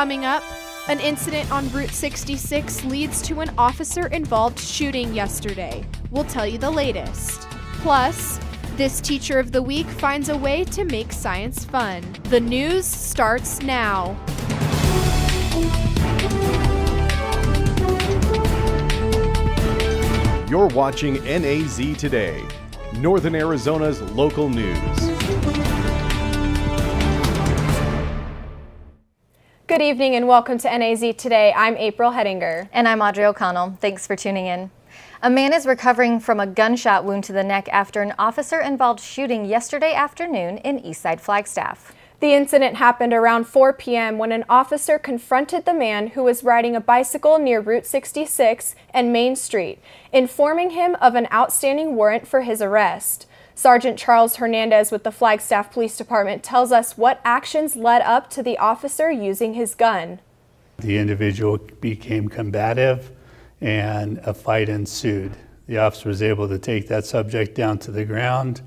Coming up, an incident on Route 66 leads to an officer-involved shooting yesterday. We'll tell you the latest. Plus, this Teacher of the Week finds a way to make science fun. The news starts now. You're watching NAZ Today, Northern Arizona's local news. Good evening and welcome to NAZ Today. I'm April Hettinger. And I'm Audrey O'Connell. Thanks for tuning in. A man is recovering from a gunshot wound to the neck after an officer-involved shooting yesterday afternoon in Eastside Flagstaff. The incident happened around 4 p.m. when an officer confronted the man who was riding a bicycle near Route 66 and Main Street, informing him of an outstanding warrant for his arrest. Sergeant Charles Hernandez with the Flagstaff Police Department tells us what actions led up to the officer using his gun. The individual became combative and a fight ensued. The officer was able to take that subject down to the ground.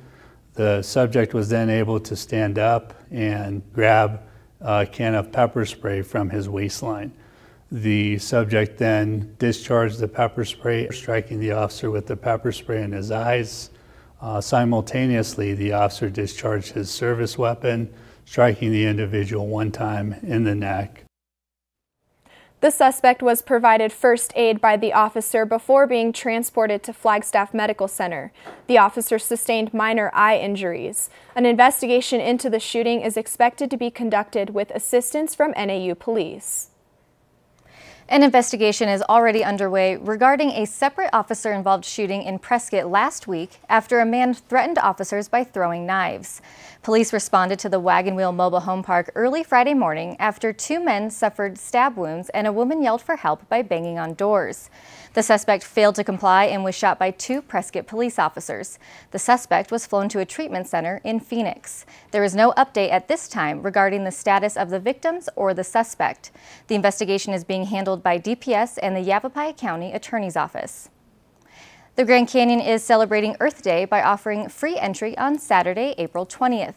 The subject was then able to stand up and grab a can of pepper spray from his waistline. The subject then discharged the pepper spray, striking the officer with the pepper spray in his eyes. Simultaneously, the officer discharged his service weapon, striking the individual one time in the neck. The suspect was provided first aid by the officer before being transported to Flagstaff Medical Center. The officer sustained minor eye injuries. An investigation into the shooting is expected to be conducted with assistance from NAU police. An investigation is already underway regarding a separate officer-involved shooting in Prescott last week after a man threatened officers by throwing knives. Police responded to the Wagon Wheel Mobile Home Park early Friday morning after two men suffered stab wounds and a woman yelled for help by banging on doors. The suspect failed to comply and was shot by two Prescott police officers. The suspect was flown to a treatment center in Phoenix. There is no update at this time regarding the status of the victims or the suspect. The investigation is being handled by DPS and the Yavapai County Attorney's Office. The Grand Canyon is celebrating Earth Day by offering free entry on Saturday, April 20th.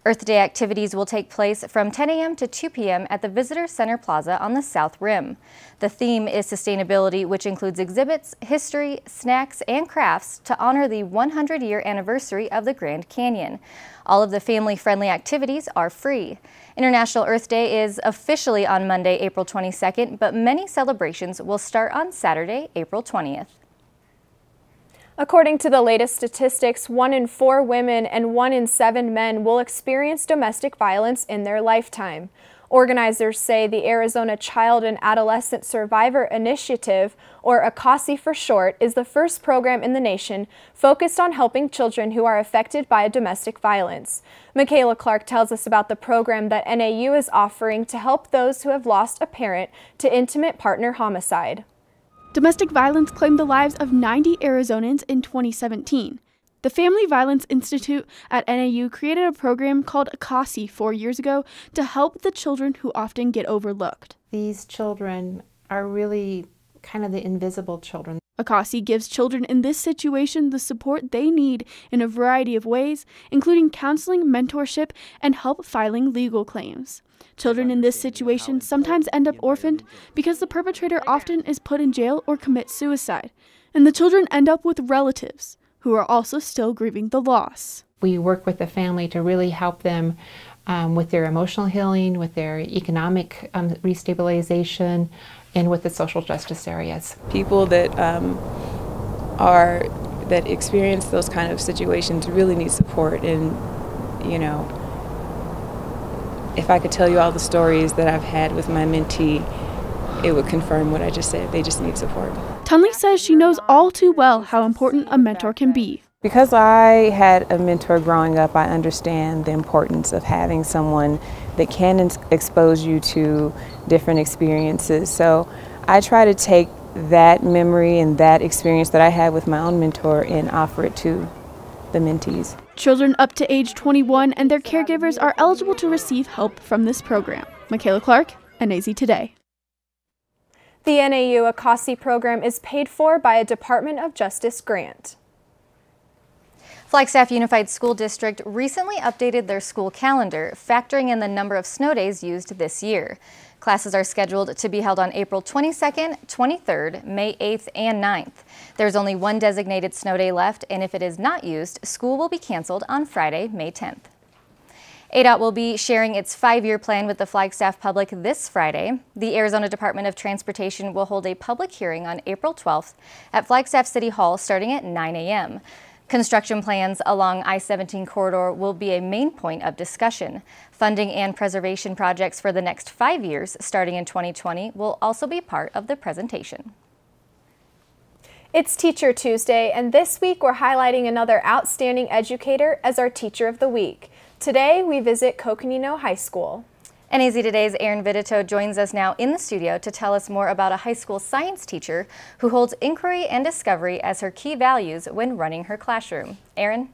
Earth Day activities will take place from 10 a.m. to 2 p.m. at the Visitor Center Plaza on the South Rim. The theme is sustainability, which includes exhibits, history, snacks, and crafts to honor the 100-year anniversary of the Grand Canyon. All of the family-friendly activities are free. International Earth Day is officially on Monday, April 22nd, but many celebrations will start on Saturday, April 20th. According to the latest statistics, 1 in 4 women and 1 in 7 men will experience domestic violence in their lifetime. Organizers say the Arizona Child and Adolescent Survivor Initiative, or ACASI for short, is the first program in the nation focused on helping children who are affected by domestic violence. Michaela Clark tells us about the program that NAU is offering to help those who have lost a parent to intimate partner homicide. Domestic violence claimed the lives of 90 Arizonans in 2017. The Family Violence Institute at NAU created a program called ACASI 4 years ago to help the children who often get overlooked. These children are really kind of the invisible children. ACASI gives children in this situation the support they need in a variety of ways, including counseling, mentorship, and help filing legal claims. Children in this situation sometimes end up orphaned because the perpetrator often is put in jail or commits suicide, and the children end up with relatives who are also still grieving the loss. We work with the family to really help them with their emotional healing, with their economic restabilization, and with the social justice areas. People that that experience those kind of situations really need support, and if I could tell you all the stories that I've had with my mentee, it would confirm what I just said. They just need support. Tunley says she knows all too well how important a mentor can be. Because I had a mentor growing up, I understand the importance of having someone that can expose you to different experiences. So I try to take that memory and that experience that I had with my own mentor and offer it to the mentees. Children up to age 21 and their caregivers are eligible to receive help from this program. Michaela Clark, NAZ Today. The NAU ACASI program is paid for by a Department of Justice grant. Flagstaff Unified School District recently updated their school calendar, factoring in the number of snow days used this year. Classes are scheduled to be held on April 22nd, 23rd, May 8th, and 9th. There's only one designated snow day left, and if it is not used, school will be canceled on Friday, May 10th. ADOT will be sharing its 5-year plan with the Flagstaff public this Friday. The Arizona Department of Transportation will hold a public hearing on April 12th at Flagstaff City Hall starting at 9 a.m. Construction plans along I-17 corridor will be a main point of discussion. Funding and preservation projects for the next 5 years, starting in 2020, will also be part of the presentation. It's Teacher Tuesday, and this week we're highlighting another outstanding educator as our Teacher of the Week. Today, we visit Coconino High School. NAZ Today's Erin Vidito joins us now in the studio to tell us more about a high school science teacher who holds inquiry and discovery as her key values when running her classroom. Erin?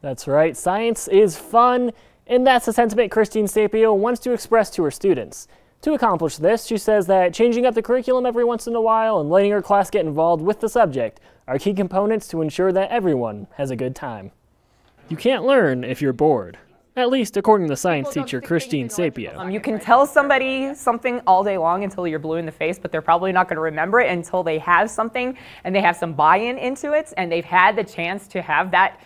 That's right, science is fun, and that's the sentiment Christine Sapio wants to express to her students. To accomplish this, she says that changing up the curriculum every once in a while and letting her class get involved with the subject are key components to ensure that everyone has a good time. You can't learn if you're bored. At least according to science teacher Christine Sapio. You can tell somebody something all day long until you're blue in the face, but they're probably not going to remember it until they have something and they have some buy-in into it and they've had the chance to have that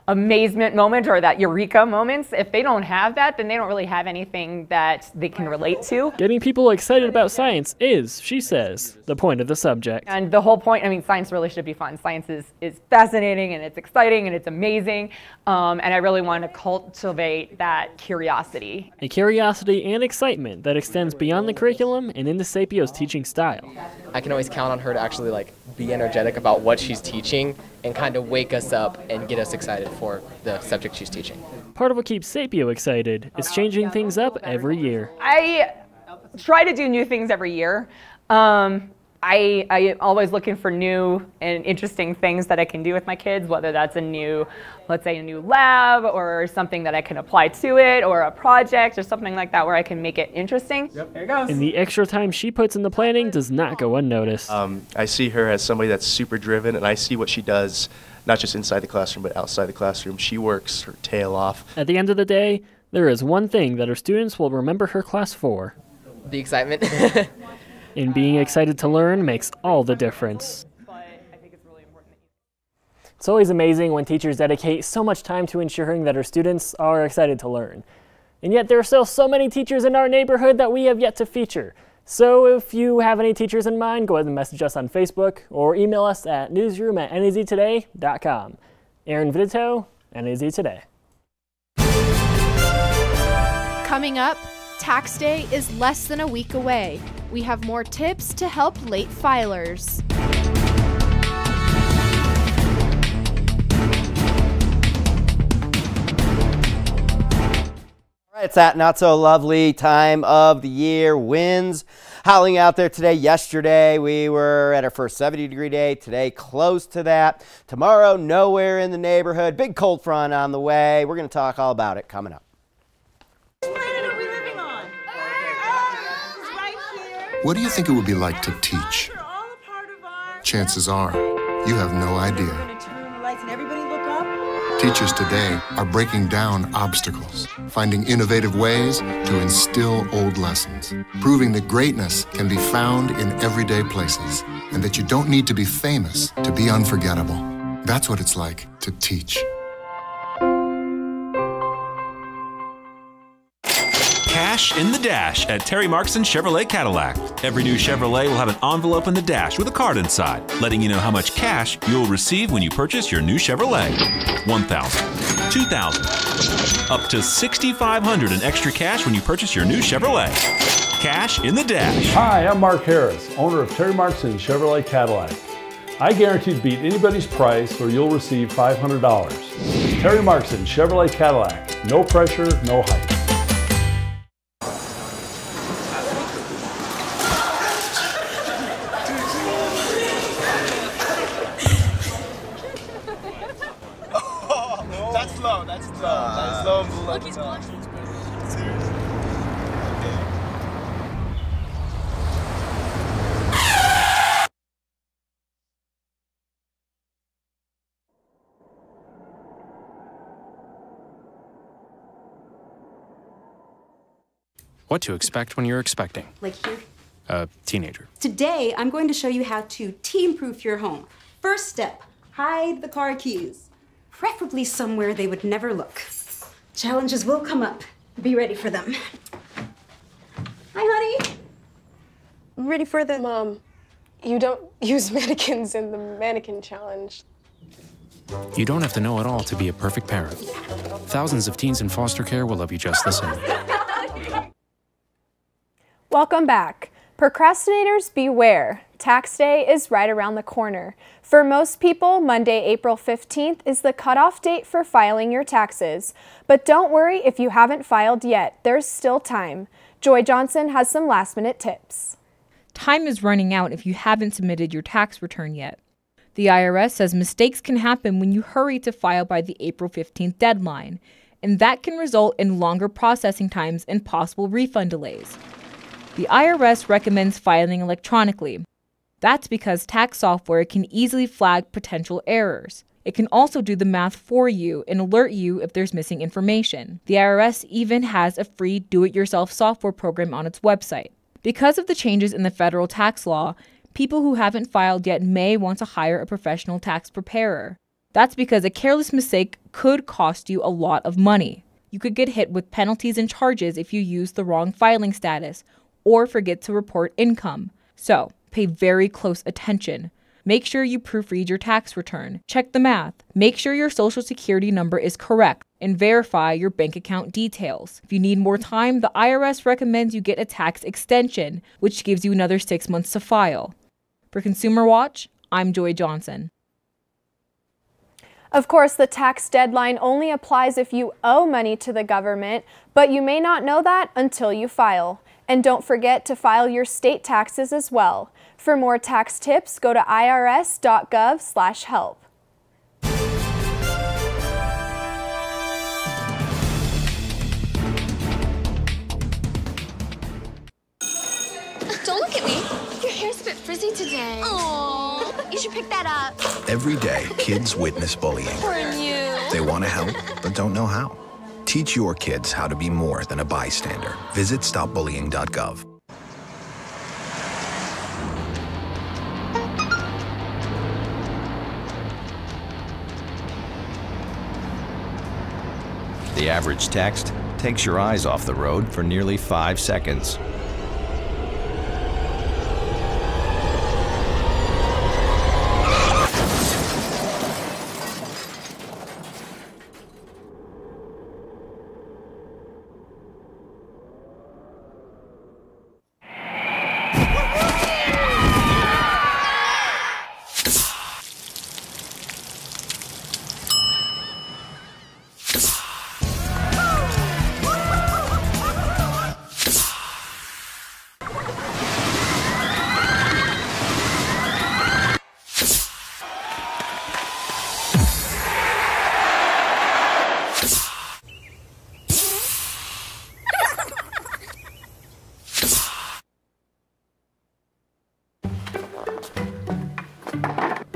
amazement moment or that eureka moments. If they don't have that, then they don't really have anything that they can relate to. Getting people excited about science is, she says, the point of the subject. And the whole point, I mean, science really should be fun. Science is fascinating and it's exciting and it's amazing. And I really want to cultivate that curiosity. A curiosity and excitement that extends beyond the curriculum and into Sapio's teaching style. I can always count on her to actually be energetic about what she's teaching and kind of wake us up and get us excited for the subject she's teaching. Part of what keeps Sapio excited is changing things up every year. I try to do new things every year. I'm always looking for new and interesting things that I can do with my kids, whether that's a new, let's say a new lab or something that I can apply to it or a project or something like that where I can make it interesting. Yep, there it goes. And the extra time she puts in the planning does not go unnoticed. I see her as somebody that's super driven, and I see what she does, not just inside the classroom, but outside the classroom. She works her tail off. At the end of the day, there is one thing that her students will remember her class for. The excitement. And being excited to learn makes all the difference. It's always amazing when teachers dedicate so much time to ensuring that our students are excited to learn. And yet there are still so many teachers in our neighborhood that we have yet to feature. So if you have any teachers in mind, go ahead and message us on Facebook or email us at newsroom@naztoday.com. Erin Vidito, NAZ Today. Coming up, Tax Day is less than a week away. We have more tips to help late filers. All right, it's that not so lovely time of the year. Winds howling out there today. Yesterday we were at our first 70-degree day. Today close to that. Tomorrow nowhere in the neighborhood. Big cold front on the way. We're going to talk all about it coming up. What do you think it would be like to teach? Chances are, you have no idea. Teachers today are breaking down obstacles, finding innovative ways to instill old lessons, proving that greatness can be found in everyday places, and that you don't need to be famous to be unforgettable. That's what it's like to teach. Cash in the dash at Terry Markson Chevrolet Cadillac. Every new Chevrolet will have an envelope in the dash with a card inside, letting you know how much cash you'll receive when you purchase your new Chevrolet. $1,000, $2,000, up to $6,500 in extra cash when you purchase your new Chevrolet. Cash in the dash. Hi, I'm Mark Harris, owner of Terry Markson Chevrolet Cadillac. I guarantee to beat anybody's price or you'll receive $500. Terry Markson Chevrolet Cadillac. No pressure, no hype. what to expect when you're expecting. Like here? A teenager. Today, I'm going to show you how to teen-proof your home. First step, hide the car keys. Preferably somewhere they would never look. Challenges will come up. Be ready for them. Hi, honey. Ready for the... Mom, you don't use mannequins in the mannequin challenge. You don't have to know it all to be a perfect parent. Thousands of teens in foster care will love you just the same. Welcome back. Procrastinators beware. Tax day is right around the corner. For most people, Monday, April 15th is the cutoff date for filing your taxes. But don't worry if you haven't filed yet. There's still time. Joy Johnson has some last-minute tips. Time is running out if you haven't submitted your tax return yet. The IRS says mistakes can happen when you hurry to file by the April 15th deadline, and that can result in longer processing times and possible refund delays. The IRS recommends filing electronically. That's because tax software can easily flag potential errors. It can also do the math for you and alert you if there's missing information. The IRS even has a free do-it-yourself software program on its website. Because of the changes in the federal tax law, people who haven't filed yet may want to hire a professional tax preparer. That's because a careless mistake could cost you a lot of money. You could get hit with penalties and charges if you use the wrong filing status or forget to report income. So, pay very close attention. Make sure you proofread your tax return. Check the math. Make sure your social security number is correct and verify your bank account details. If you need more time, the IRS recommends you get a tax extension, which gives you another 6 months to file. For Consumer Watch, I'm Joy Johnson. Of course, the tax deadline only applies if you owe money to the government, but you may not know that until you file. And don't forget to file your state taxes as well. For more tax tips, go to irs.gov/help. Don't look at me. Your hair's a bit frizzy today. Aww, you should pick that up. Every day, kids witness bullying. Poor you. They want to help, but don't know how. Teach your kids how to be more than a bystander. Visit stopbullying.gov. The average text takes your eyes off the road for nearly 5 seconds.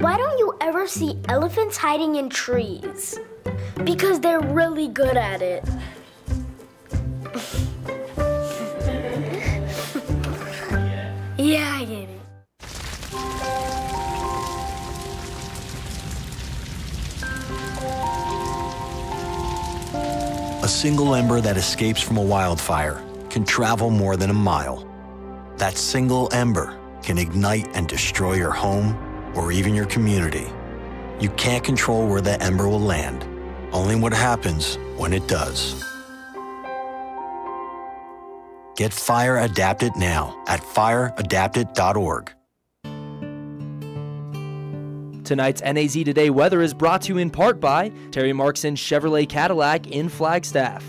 Why don't you ever see elephants hiding in trees? Because they're really good at it. Yeah, I get it. A single ember that escapes from a wildfire can travel more than a mile. That single ember can ignite and destroy your home or even your community. You can't control where that ember will land, only what happens when it does. Get Fire Adapted now at fireadapted.org. Tonight's NAZ Today weather is brought to you in part by Terry Markson Chevrolet Cadillac in Flagstaff.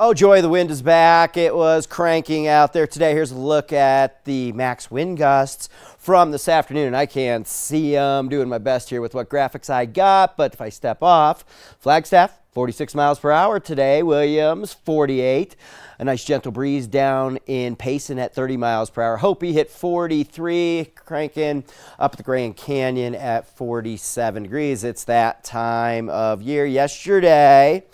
Oh, Joy, the wind is back. It was cranking out there today. Here's a look at the max wind gusts from this afternoon. I can't see them. Doing my best here with what graphics I got, but if I step off, Flagstaff, 46 miles per hour today. Williams, 48. A nice gentle breeze down in Payson at 30 miles per hour. Hopi hit 43, cranking up the Grand Canyon at 47 degrees. It's that time of year. Yesterday,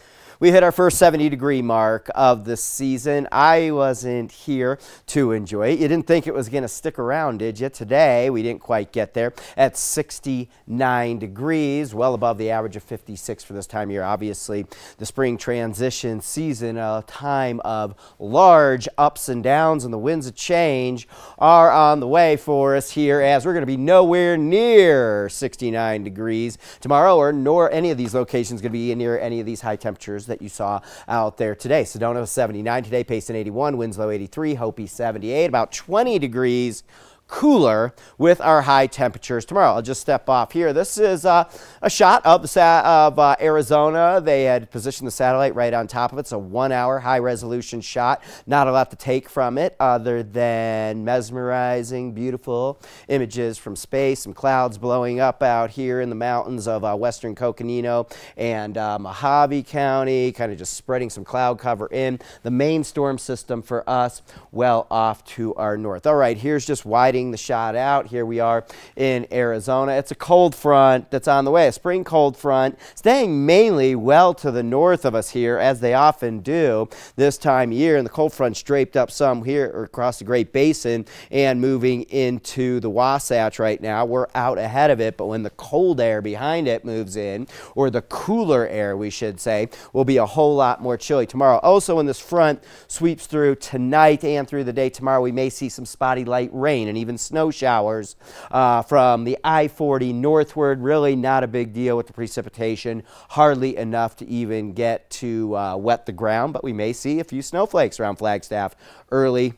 we hit our first 70-degree mark of the season. I wasn't here to enjoy it. You didn't think it was going to stick around, did you? Today, we didn't quite get there at 69 degrees, well above the average of 56 for this time of year. Obviously, the spring transition season, a time of large ups and downs, and the winds of change are on the way for us here, as we're going to be nowhere near 69 degrees tomorrow, or nor any of these locations going to be near any of these high temperatures that you saw out there today. Sedona 79 today, Payson 81, Winslow 83, Hopi 78, about 20 degrees cooler with our high temperatures tomorrow. I'll just step off here. This is a shot of the Arizona. They had positioned the satellite right on top of it. It's a 1-hour high-resolution shot. Not a lot to take from it other than mesmerizing, beautiful images from space. Some clouds blowing up out here in the mountains of western Coconino and Mojave County, kind of just spreading some cloud cover in. The main storm system for us well off to our north. All right, here's just widening the shot out. Here we are in Arizona. It's a cold front that's on the way, a spring cold front, staying mainly well to the north of us here, as they often do this time of year. And the cold front's draped up some here across the Great Basin and moving into the Wasatch right now. We're out ahead of it, but when the cold air behind it moves in, or the cooler air, we should say, will be a whole lot more chilly tomorrow. Also, when this front sweeps through tonight and through the day tomorrow, we may see some spotty light rain and even snow showers from the I-40 northward. Really not a big deal with the precipitation, hardly enough to even get to wet the ground, but we may see a few snowflakes around Flagstaff early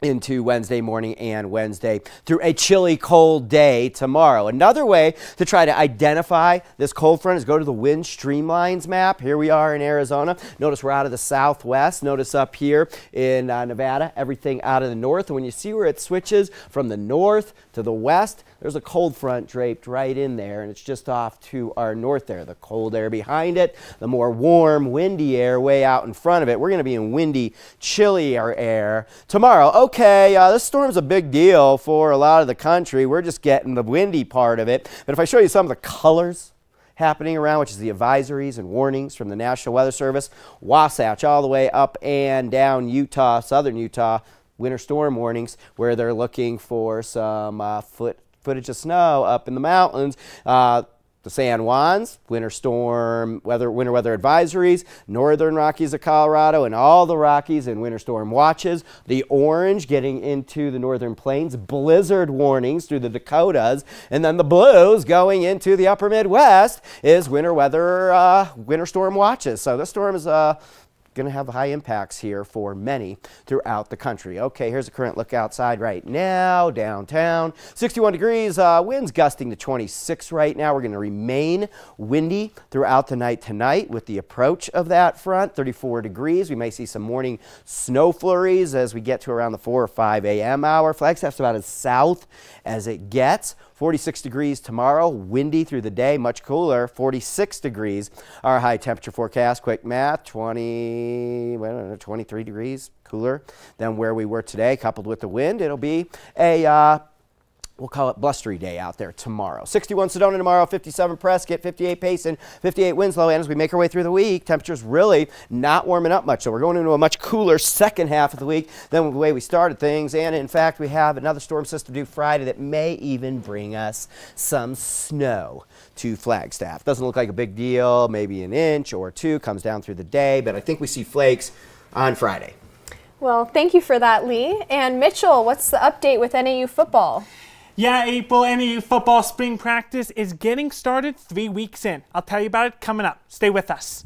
into Wednesday morning and Wednesday through a chilly, cold day tomorrow. Another way to try to identify this cold front is go to the wind streamlines map. Here we are in Arizona. Notice we're out of the southwest. Notice up here in Nevada, everything out of the north. And when you see where it switches from the north to the west, there's a cold front draped right in there, and it's just off to our north there. The cold air behind it, the more warm, windy air way out in front of it. We're going to be in windy, chillier air tomorrow. Okay, this storm's a big deal for a lot of the country. We're just getting the windy part of it. But if I show you some of the colors happening around, which is the advisories and warnings from the National Weather Service, Wasatch all the way up and down Utah, southern Utah, winter storm warnings, where they're looking for some footage of snow up in the mountains. The San Juans, winter weather advisories, northern Rockies of Colorado, and all the Rockies and winter storm watches. The orange getting into the northern plains, blizzard warnings through the Dakotas, and then the blues going into the upper Midwest is winter storm watches. So this storm is going to have high impacts here for many throughout the country. Okay, here's a current look outside right now, downtown. 61 degrees, winds gusting to 26 right now. We're going to remain windy throughout the night tonight with the approach of that front. 34 degrees. We may see some morning snow flurries as we get to around the 4 or 5 a.m. hour. Flagstaff's about as south as it gets. 46 degrees tomorrow, windy through the day, much cooler. 46 degrees, our high temperature forecast. Quick math, 23 degrees cooler than where we were today, coupled with the wind. It'll be a we'll call it blustery day out there tomorrow. 61 Sedona tomorrow, 57 Prescott, 58 Payson, 58 Winslow. And as we make our way through the week, temperatures really not warming up much. So we're going into a much cooler second half of the week than the way we started things. And in fact, we have another storm system due Friday that may even bring us some snow to Flagstaff. Doesn't look like a big deal, maybe an inch or two, comes down through the day, but I think we see flakes on Friday. Well, thank you for that, Lee. And Mitchell, what's the update with NAU football? Yeah, April, NAU football spring practice is getting started 3 weeks in. I'll tell you about it coming up. Stay with us.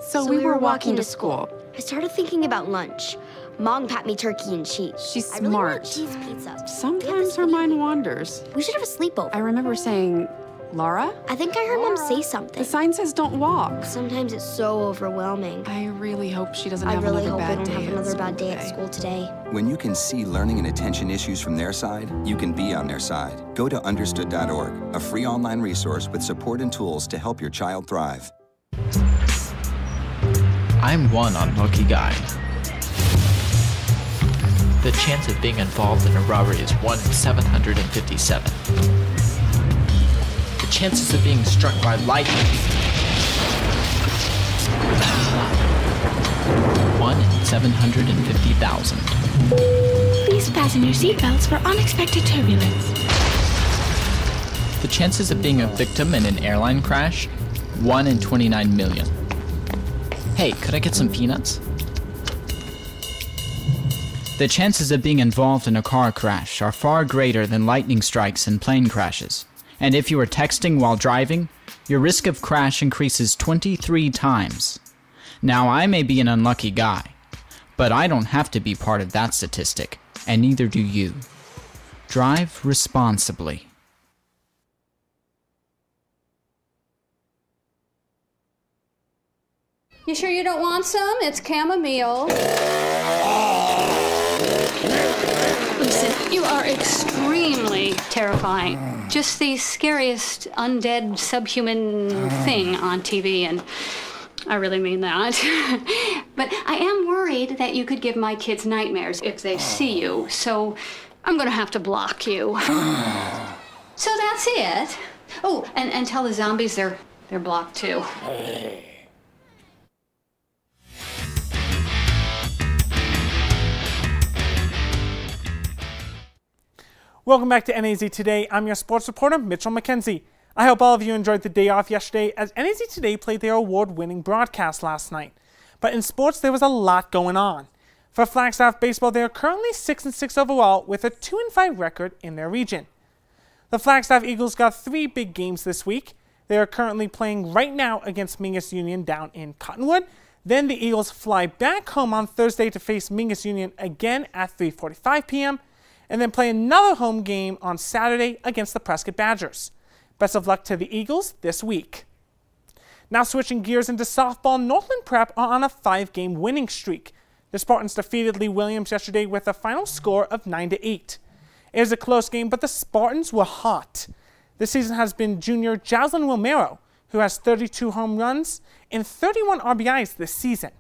So we were walking to school. I started thinking about lunch. Mom packed me turkey and cheese. She's I really smart. want cheese pizza. Sometimes her mind wanders. We should have a sleepover. I remember saying, Laura? I think I heard Mom say something. The sign says don't walk. Sometimes it's so overwhelming. I really hope she doesn't I have really another hope we bad don't day have another at bad day at school school today. When you can see learning and attention issues from their side, you can be on their side. Go to understood.org, a free online resource with support and tools to help your child thrive. I'm one unlucky guy. The chance of being involved in a robbery is 1 in 757. The chances of being struck by lightning. 1 in 750,000. Please fasten your seatbelts for unexpected turbulence. The chances of being a victim in an airline crash, 1 in 29 million. Hey, could I get some peanuts? The chances of being involved in a car crash are far greater than lightning strikes and plane crashes. And if you are texting while driving, your risk of crash increases 23 times. Now, I may be an unlucky guy, but I don't have to be part of that statistic, and neither do you. Drive responsibly. You sure you don't want some? It's chamomile. Listen, you are extremely terrifying. Just the scariest undead subhuman thing on TV, and I really mean that. But I am worried that you could give my kids nightmares if they see you, so I'm gonna have to block you. So that's it. Oh, and tell the zombies they're blocked too. Welcome back to NAZ Today. I'm your sports reporter, Mitchell McKenzie. I hope all of you enjoyed the day off yesterday as NAZ Today played their award-winning broadcast last night. But in sports, there was a lot going on. For Flagstaff baseball, they are currently 6-6 overall with a 2-5 record in their region. The Flagstaff Eagles got 3 big games this week. They are currently playing right now against Mingus Union down in Cottonwood. Then the Eagles fly back home on Thursday to face Mingus Union again at 3:45 p.m. and then play another home game on Saturday against the Prescott Badgers. Best of luck to the Eagles this week. Now switching gears into softball, Northland Prep are on a 5-game winning streak. The Spartans defeated Lee Williams yesterday with a final score of 9-8. It was a close game, but the Spartans were hot. This season has been junior Jaslyn Romero, who has 32 home runs and 31 RBIs this season.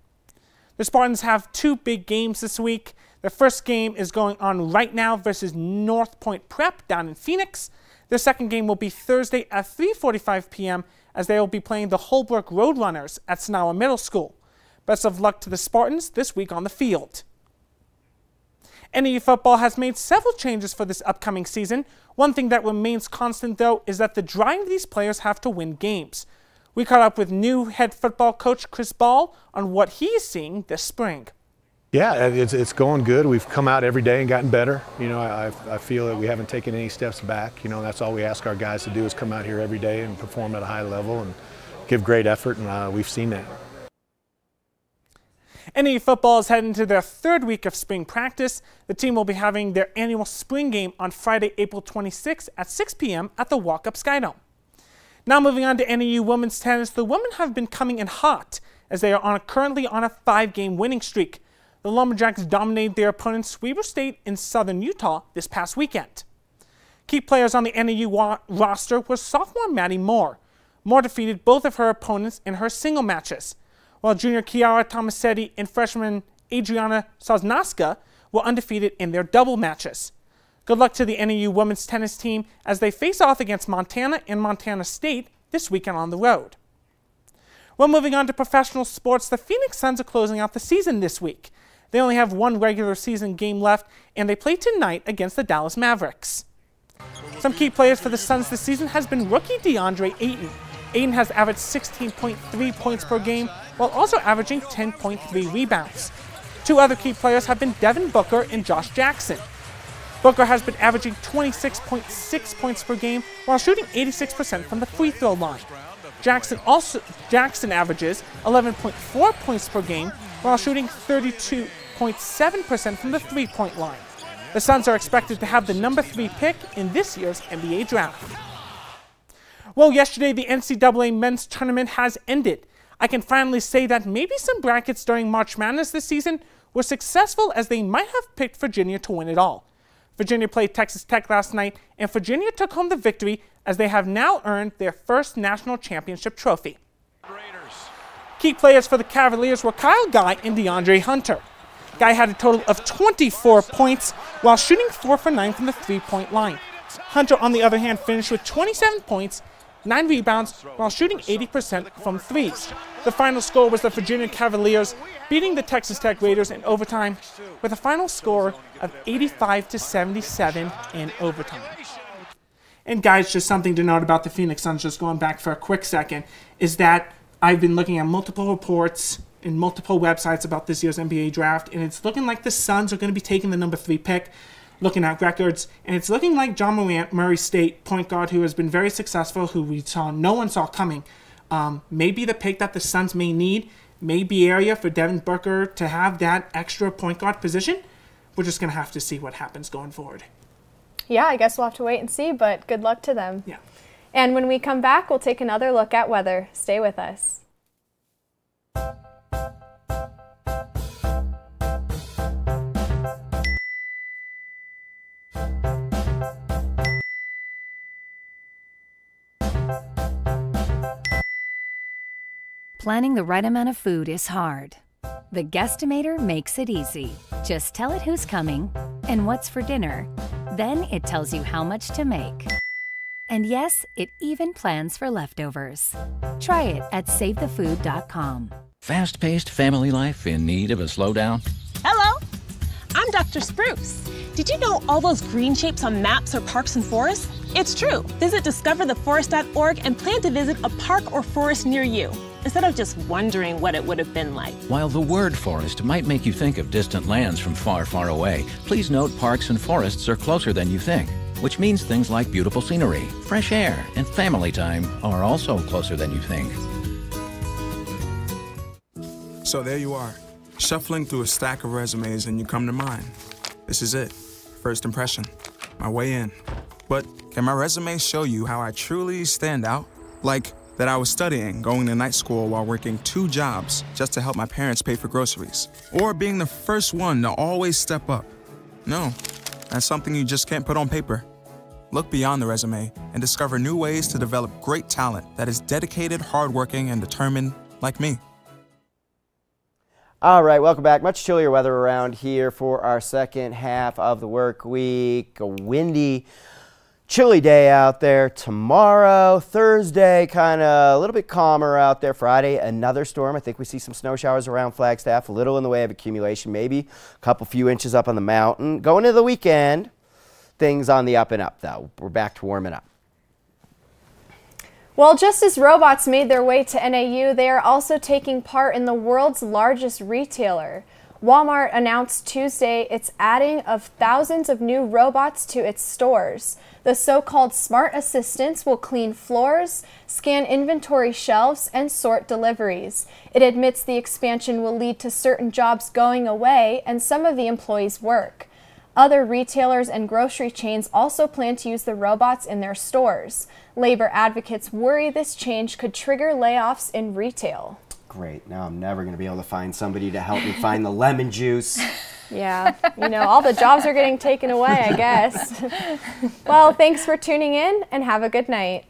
The Spartans have 2 big games this week. The first game is going on right now versus North Point Prep down in Phoenix. Their second game will be Thursday at 3:45 p.m. as they will be playing the Holbrook Roadrunners at Sonowa Middle School. Best of luck to the Spartans this week on the field. NAU football has made several changes for this upcoming season. One thing that remains constant, though, is that the drive these players have to win games. We caught up with new head football coach Chris Ball on what he is seeing this spring. Yeah, it's going good. We've come out every day and gotten better. You know, I feel that we haven't taken any steps back. You know, that's all we ask our guys to do is come out here every day and perform at a high level and give great effort, and we've seen that. NAU football is heading into their 3rd week of spring practice. The team will be having their annual spring game on Friday, April 26th at 6 p.m. at the Walk-Up Skydome. Now moving on to NAU women's tennis, the women have been coming in hot as they are currently on a 5-game winning streak. The Lumberjacks dominated their opponents Weber State in southern Utah this past weekend. Key players on the NAU roster were sophomore Maddie Moore. Moore defeated both of her opponents in her single matches, while junior Kiara Tomasetti and freshman Adriana Sosnaska were undefeated in their double matches. Good luck to the NAU women's tennis team as they face off against Montana and Montana State this weekend on the road. Well, moving on to professional sports, the Phoenix Suns are closing out the season this week. They only have 1 regular season game left, and they play tonight against the Dallas Mavericks. Some key players for the Suns this season has been rookie DeAndre Ayton. Ayton has averaged 16.3 points per game, while also averaging 10.3 rebounds. 2 other key players have been Devin Booker and Josh Jackson. Booker has been averaging 26.6 points per game, while shooting 86% from the free throw line. Jackson averages 11.4 points per game, while shooting 32.7% from the three-point line. The Suns are expected to have the number 3 pick in this year's NBA draft. Well, yesterday the NCAA men's tournament has ended. I can finally say that maybe some brackets during March Madness this season were successful, as they might have picked Virginia to win it all. Virginia played Texas Tech last night, and Virginia took home the victory, as they have now earned their first national championship trophy. Key players for the Cavaliers were Kyle Guy and DeAndre Hunter. Guy had a total of 24 points while shooting 4 for 9 from the three-point line. Hunter, on the other hand, finished with 27 points, 9 rebounds, while shooting 80% from threes. The final score was the Virginia Cavaliers beating the Texas Tech Raiders in overtime with a final score of 85-77 in overtime. And guys, just something to note about the Phoenix Suns, just going back for a quick second, is that I've been looking at multiple reports and multiple websites about this year's NBA draft, and it's looking like the Suns are going to be taking the number 3 pick, looking at records, and it's looking like John Morant, Murray State point guard, who has been very successful, who no one saw coming, may be the pick that the Suns may need, may be area for Devin Booker to have that extra point guard position. We're just going to have to see what happens going forward. Yeah, I guess we'll have to wait and see, but good luck to them. Yeah. And when we come back, we'll take another look at weather. Stay with us. Planning the right amount of food is hard. The Guestimator makes it easy. Just tell it who's coming and what's for dinner. Then it tells you how much to make. And yes, it even plans for leftovers. Try it at SaveTheFood.com. Fast-paced family life in need of a slowdown? Hello, I'm Dr. Spruce. Did you know all those green shapes on maps are parks and forests? It's true. Visit discovertheforest.org and plan to visit a park or forest near you, instead of just wondering what it would have been like. While the word forest might make you think of distant lands from far, far away, please note parks and forests are closer than you think, which means things like beautiful scenery, fresh air, and family time are also closer than you think. So there you are, shuffling through a stack of resumes, and you come to mine. This is it, first impression, my way in. But can my resume show you how I truly stand out? Like that I was studying, going to night school while working 2 jobs just to help my parents pay for groceries. Or being the first one to always step up. No, that's something you just can't put on paper. Look beyond the resume and discover new ways to develop great talent that is dedicated, hardworking, and determined like me. All right, welcome back. Much chillier weather around here for our second half of the work week. A windy, chilly day out there tomorrow. Thursday, kind of a little bit calmer out there. Friday, another storm. I think we see some snow showers around Flagstaff, a little in the way of accumulation, maybe a couple few inches up on the mountain. Going into the weekend, things on the up and up, though. We're back to warming up. Well, just as robots made their way to NAU, they are also taking part in the world's largest retailer. Walmart announced Tuesday it's adding of thousands of new robots to its stores. The so-called smart assistants will clean floors, scan inventory shelves, and sort deliveries. It admits the expansion will lead to certain jobs going away and some of the employees' work. Other retailers and grocery chains also plan to use the robots in their stores. Labor advocates worry this change could trigger layoffs in retail. Great. Now I'm never going to be able to find somebody to help me find the lemon juice. Yeah, you know, all the jobs are getting taken away, I guess. Well, thanks for tuning in and have a good night.